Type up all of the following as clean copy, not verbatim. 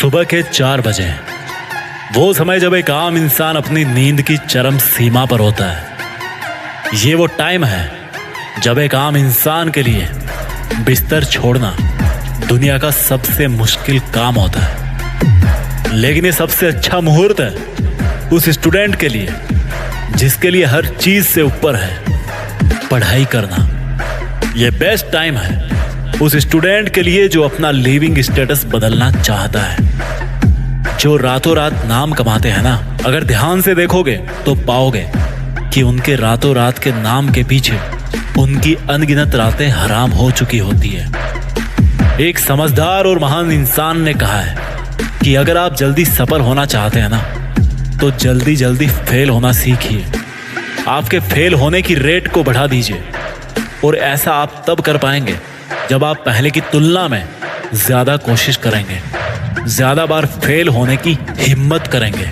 सुबह के 4 बजे, वो समय जब एक आम इंसान अपनी नींद की चरम सीमा पर होता है। ये वो टाइम है जब एक आम इंसान के लिए बिस्तर छोड़ना दुनिया का सबसे मुश्किल काम होता है। लेकिन ये सबसे अच्छा मुहूर्त है उस स्टूडेंट के लिए जिसके लिए हर चीज से ऊपर है पढ़ाई करना। ये बेस्ट टाइम है उस स्टूडेंट के लिए जो अपना लिविंग स्टेटस बदलना चाहता है, जो रातों रात नाम कमाते हैं ना। अगर ध्यान से देखोगे तो पाओगे कि उनके रातों रात के नाम के पीछे उनकी अनगिनत रातें हराम हो चुकी होती है। एक समझदार और महान इंसान ने कहा है कि अगर आप जल्दी सफल होना चाहते हैं ना तो जल्दी जल्दी फेल होना सीखिए। आपके फेल होने की रेट को बढ़ा दीजिए और ऐसा आप तब कर पाएंगे जब आप पहले की तुलना में ज्यादा कोशिश करेंगे, ज्यादा बार फेल होने की हिम्मत करेंगे।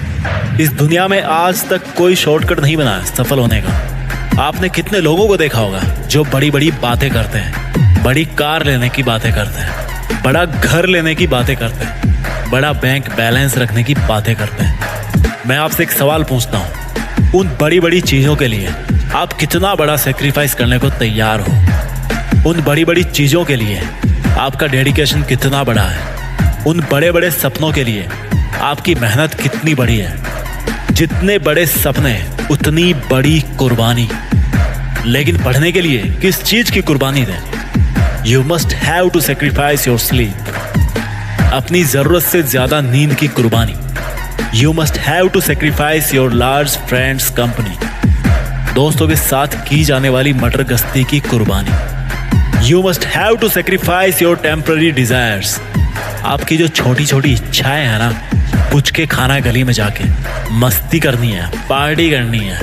इस दुनिया में आज तक कोई शॉर्टकट नहीं बना है सफल होने का। आपने कितने लोगों को देखा होगा जो बड़ी बड़ी बातें करते हैं, बड़ी कार लेने की बातें करते हैं, बड़ा घर लेने की बातें करते हैं, बड़ा बैंक बैलेंस रखने की बातें करते हैं। मैं आपसे एक सवाल पूछता हूँ, उन बड़ी बड़ी चीजों के लिए आप कितना बड़ा सेक्रीफाइस करने को तैयार हो? उन बड़ी बड़ी चीजों के लिए आपका डेडिकेशन कितना बड़ा है? उन बड़े बड़े सपनों के लिए आपकी मेहनत कितनी बड़ी है? जितने बड़े सपने उतनी बड़ी कुर्बानी। लेकिन पढ़ने के लिए किस चीज की कुर्बानी दें? You must have to sacrifice your sleep. अपनी जरूरत से ज्यादा नींद की कुर्बानी। You must have to sacrifice your large friends company. दोस्तों के साथ की जाने वाली मटर गश्ती की कुर्बानी। You must have to sacrifice your temporary desires. आपकी जो छोटी छोटी इच्छाएं हैं ना, पूछ के खाना गली में जाके मस्ती करनी है, पार्टी करनी है,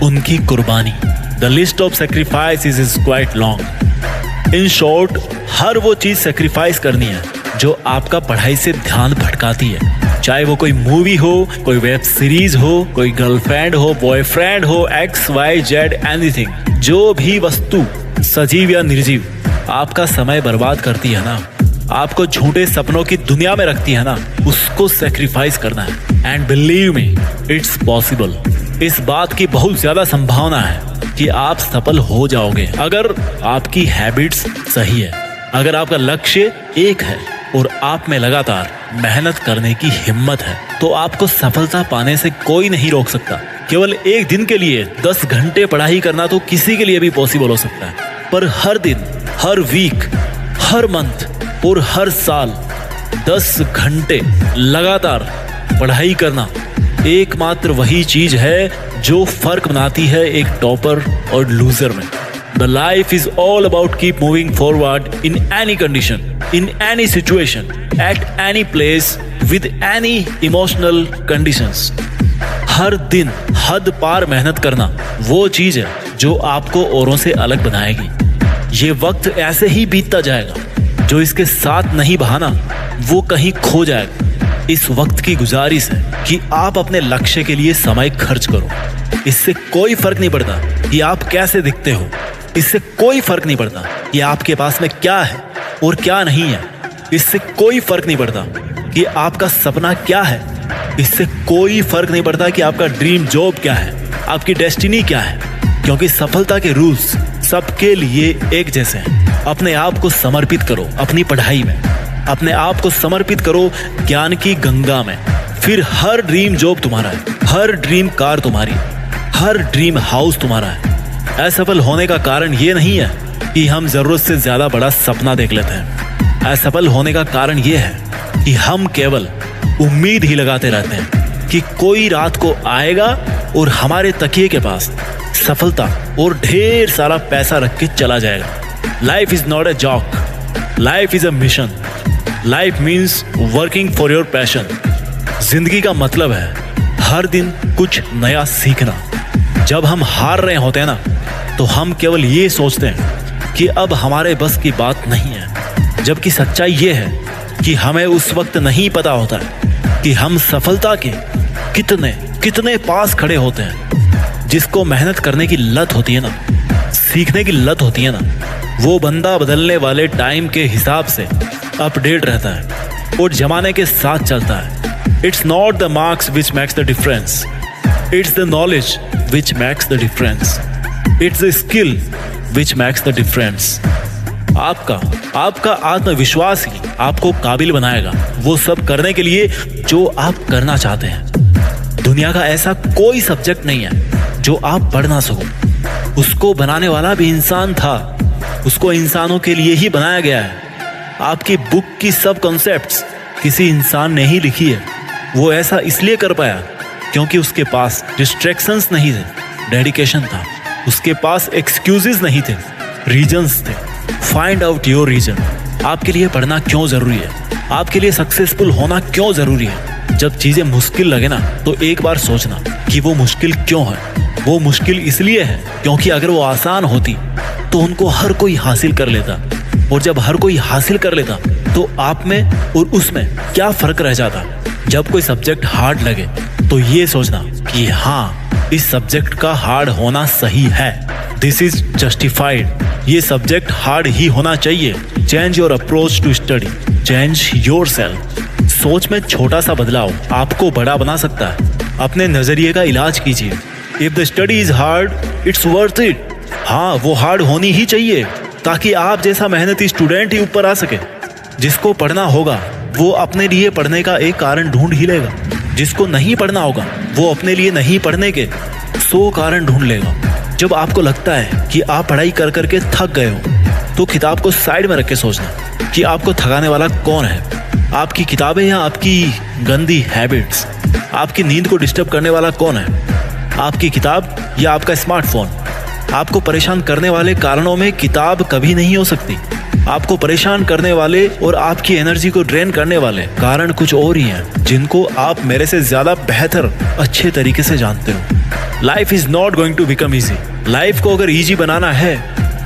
उनकी कुर्बानी। The list of sacrifice is quite long. In short, हर वो चीज सेक्रीफाइस करनी है जो आपका पढ़ाई से ध्यान भटकाती है। चाहे वो कोई मूवी हो, कोई वेब सीरीज हो, कोई गर्लफ्रेंड हो, बॉयफ्रेंड हो, XYZ एनीथिंग। जो भी वस्तु सजीव या निर्जीव आपका समय बर्बाद करती है ना, आपको झूठे सपनों की दुनिया में रखती है ना, उसको सेक्रीफाइस करना है। And believe me, it's possible. इस बात की बहुत ज्यादा संभावना है कि आप सफल हो जाओगे अगर आपकी हैबिट्स सही है, अगर आपका लक्ष्य एक है और आप में लगातार मेहनत करने की हिम्मत है, तो आपको सफलता पाने से कोई नहीं रोक सकता। केवल एक दिन के लिए 10 घंटे पढ़ाई करना तो किसी के लिए भी पॉसिबल हो सकता है, पर हर दिन, हर वीक, हर मंथ और हर साल 10 घंटे लगातार पढ़ाई करना एकमात्र वही चीज है जो फर्क बनाती है एक टॉपर और लूजर में। The life is all about keep moving forward in any condition, in any situation, at any place, with any emotional conditions. हर दिन हद पार मेहनत करना वो चीज है जो आपको औरों से अलग बनाएगी। ये वक्त ऐसे ही बीतता जाएगा, जो इसके साथ नहीं बहाना वो कहीं खो जाएगा। इस वक्त की गुजारिश है कि आप अपने लक्ष्य के लिए समय खर्च करो। इससे कोई फर्क नहीं पड़ता कि आप कैसे दिखते हो, इससे कोई फर्क नहीं पड़ता कि आपके पास में क्या है और क्या नहीं है, इससे कोई फर्क नहीं पड़ता कि आपका सपना क्या है, इससे कोई फर्क नहीं पड़ता कि आपका ड्रीम जॉब क्या है, आपकी डेस्टिनी क्या है। क्योंकि सफलता के रूल्स सबके लिए एक जैसे हैं। अपने आप को समर्पित करो अपनी पढ़ाई में, अपने आप को समर्पित करो ज्ञान की गंगा में। फिर हर ड्रीम जॉब तुम्हारा है, हर ड्रीम कार तुम्हारी, हर ड्रीम हाउस तुम्हारा है। असफल होने का कारण ये नहीं है कि हम जरूरत से ज्यादा बड़ा सपना देख लेते हैं। असफल होने का कारण ये है कि हम केवल उम्मीद ही लगाते रहते हैं कि कोई रात को आएगा और हमारे तकिए के पास सफलता और ढेर सारा पैसा रख के चला जाएगा। Life is not a joke, life is a mission. Life means working for your passion. जिंदगी का मतलब है हर दिन कुछ नया सीखना। जब हम हार रहे होते हैं ना, तो हम केवल ये सोचते हैं कि अब हमारे बस की बात नहीं है, जबकि सच्चाई ये है कि हमें उस वक्त नहीं पता होता है कि हम सफलता के कितने कितने पास खड़े होते हैं। जिसको मेहनत करने की लत होती है ना, सीखने की लत होती है ना, वो बंदा बदलने वाले टाइम के हिसाब से अपडेट रहता है। और जमाने के साथ चलता है। It's not the marks which makes the difference, it's the knowledge which makes the difference, it's the skill which makes the difference. आपका आत्मविश्वास ही आपको काबिल बनाएगा वो सब करने के लिए जो आप करना चाहते हैं। दुनिया का ऐसा कोई सब्जेक्ट नहीं है जो आप पढ़ ना सको। उसको बनाने वाला भी इंसान था, उसको इंसानों के लिए ही बनाया गया है। आपकी बुक की सब कॉन्सेप्ट्स किसी इंसान ने ही लिखी है। वो ऐसा इसलिए कर पाया क्योंकि उसके पास डिस्ट्रैक्शंस नहीं थे, डेडिकेशन था। उसके पास एक्सक्यूजेस नहीं थे, रीजंस थे। Find out your reason. आपके लिए पढ़ना क्यों जरूरी है, आपके लिए सक्सेसफुल होना क्यों जरूरी है। जब चीजें मुश्किल लगे ना तो एक बार सोचना कि वो मुश्किल क्यों है। वो मुश्किल इसलिए है क्योंकि अगर वो आसान होती तो उनको हर कोई हासिल कर लेता, और जब हर कोई हासिल कर लेता तो आप में और उसमें क्या फर्क रह जाता। जब कोई सब्जेक्ट हार्ड लगे तो ये सोचना कि हाँ, इस सब्जेक्ट का हार्ड होना सही है, दिस इज जस्टिफाइड, ये सब्जेक्ट हार्ड ही होना चाहिए। Change your approach to study, change yourself. सोच में छोटा सा बदलाव आपको बड़ा बना सकता है। अपने नजरिए का इलाज कीजिए। If the study is hard, it's worth it. हाँ, वो हार्ड होनी ही चाहिए ताकि आप जैसा मेहनती स्टूडेंट ही ऊपर आ सके। जिसको पढ़ना होगा वो अपने लिए पढ़ने का एक कारण ढूंढ ही लेगा। जिसको नहीं पढ़ना होगा वो अपने लिए नहीं पढ़ने के 100 कारण ढूंढ लेगा। जब आपको लगता है कि आप पढ़ाई कर करके थक गए हो तो किताब को साइड में रख के सोचना कि आपको थकाने वाला कौन है, आपकी किताबें या आपकी गंदी हैबिट्स। आपकी नींद को डिस्टर्ब करने वाला कौन है, आपकी किताब या आपका स्मार्टफोन। आपको परेशान करने वाले कारणों में किताब कभी नहीं हो सकती। आपको परेशान करने वाले और आपकी एनर्जी को ड्रेन करने वाले कारण कुछ और ही हैं, जिनको आप मेरे से ज्यादा बेहतर अच्छे तरीके से जानते हो। Life is not going to become easy. Life को अगर इजी बनाना है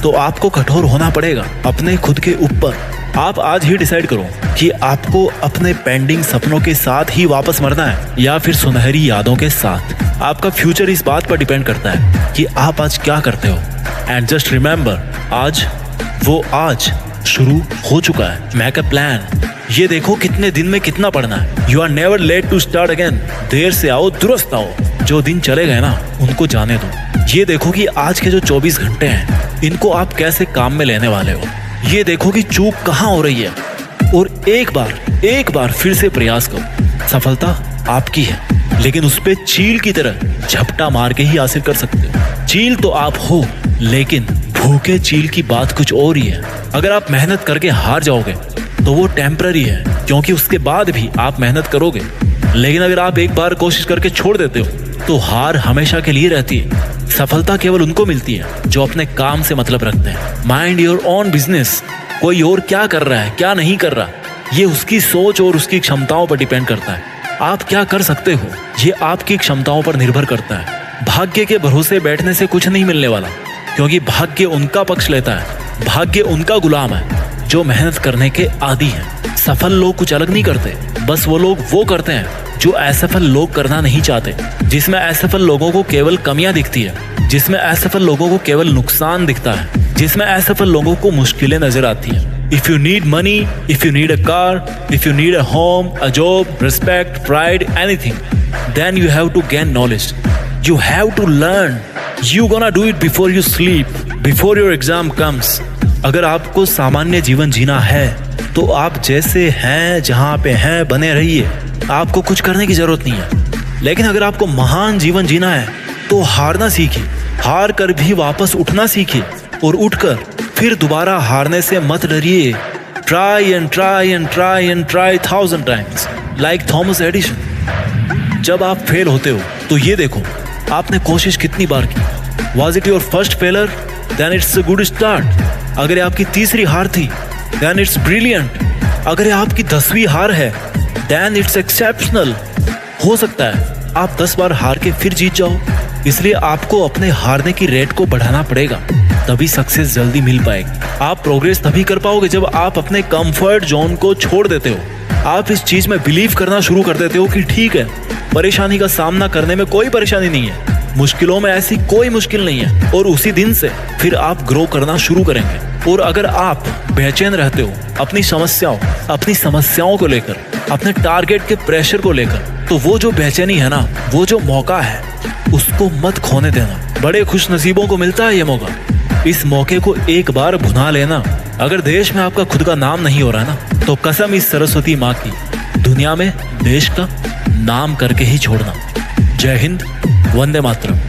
तो आपको कठोर होना पड़ेगा अपने खुद के ऊपर। आप आज ही डिसाइड करो कि आपको अपने पेंडिंग सपनों के साथ ही वापस मरना है या फिर सुनहरी यादों के साथ। आपका फ्यूचर इस बात पर डिपेंड करता है कि आप आज क्या करते हो। एंड जस्ट रिमेंबर, आज शुरू हो चुका है। Make a plan. ये देखो कितने दिन में कितना पढ़ना है। You are never late to start again. देर से आओ दुरुस्त आओ। जो दिन चले गए ना उनको जाने दो। ये देखो कि आज के जो 24 घंटे हैं इनको आप कैसे काम में लेने वाले हो। ये देखो कि चूक कहाँ हो रही है और एक बार फिर से प्रयास करो। सफलता आपकी है, लेकिन उस पे चील की तरह झपटा मार के ही हासिल कर सकते हो। चील तो आप हो, लेकिन भूखे चील की बात कुछ और ही है। अगर आप मेहनत करके हार जाओगे तो वो टेम्पररी है, क्योंकि उसके बाद भी आप मेहनत करोगे। लेकिन अगर आप एक बार कोशिश करके छोड़ देते हो तो हार हमेशा के लिए रहती है। सफलता केवल उनको मिलती है जो अपने काम से मतलब रखते हैं। Mind your own business. कोई और क्या कर रहा है क्या नहीं कर रहा, ये उसकी सोच और उसकी क्षमताओं पर डिपेंड करता है। आप क्या कर सकते हो ये आपकी क्षमताओं पर निर्भर करता है। भाग्य के भरोसे बैठने से कुछ नहीं मिलने वाला, क्योंकि भाग्य उनका पक्ष लेता है। भाग्य उनका गुलाम है जो मेहनत करने के आदी हैं। सफल लोग कुछ अलग नहीं करते, बस वो लोग वो करते हैं जो असफल लोग करना नहीं चाहते। जिसमें असफल लोगों को केवल कमियां दिखती है, जिसमें असफल लोगों को केवल नुकसान दिखता है, जिसमें असफल लोगों को मुश्किलें नजर आती हैं। If you need money, if you need a car, if you need a home, a job, respect, pride, anything, then you have to gain knowledge. You have to learn. You gonna do it before you sleep, before your exam comes. अगर आपको सामान्य जीवन जीना है तो आप जैसे हैं जहाँ पे हैं बने रहिए। आपको कुछ करने की जरूरत नहीं है। लेकिन अगर आपको महान जीवन जीना है तो हारना सीखिए। हार कर भी वापस उठना सीखिए और उठकर फिर दोबारा हारने से मत डरिए। Try and try and try and try 1000 times, like Thomas Edison. जब आप फेल होते हो तो ये देखो आपने कोशिश कितनी बार की। Was it your first failure? Then it's a good start. अगर आपकी तीसरी हार थी देन इट्स ब्रिलियंट। अगर आपकी 10वीं हार है देन इट्स एक्सेप्शनल। हो सकता है आप 10 बार हार के फिर जीत जाओ। इसलिए आपको अपने हारने की रेट को बढ़ाना पड़ेगा, तभी सक्सेस जल्दी मिल पाएगी। आप प्रोग्रेस तभी कर पाओगे जब आप अपने कंफर्ट जोन को छोड़ देते हो। आप इस चीज में बिलीव करना शुरू कर देते हो कि ठीक है, परेशानी का सामना करने में कोई परेशानी नहीं है। मुश्किलों में ऐसी कोई मुश्किल नहीं है और उसी दिन से फिर आप ग्रो करना शुरू करेंगे। और अगर आप बेचैन रहते हो अपनी समस्याओं को लेकर, अपने टारगेट के प्रेशर को लेकर, तो वो जो बेचैनी है ना, वो जो मौका है, उसको मत खोने देना। बड़े खुश नसीबों को मिलता है ये मौका। इस मौके को एक बार भुना लेना। अगर देश में आपका खुद का नाम नहीं हो रहा ना, तो कसम इस सरस्वती माँ की, दुनिया में देश का नाम करके ही छोड़ना। जय हिंद, वंदे मातरम।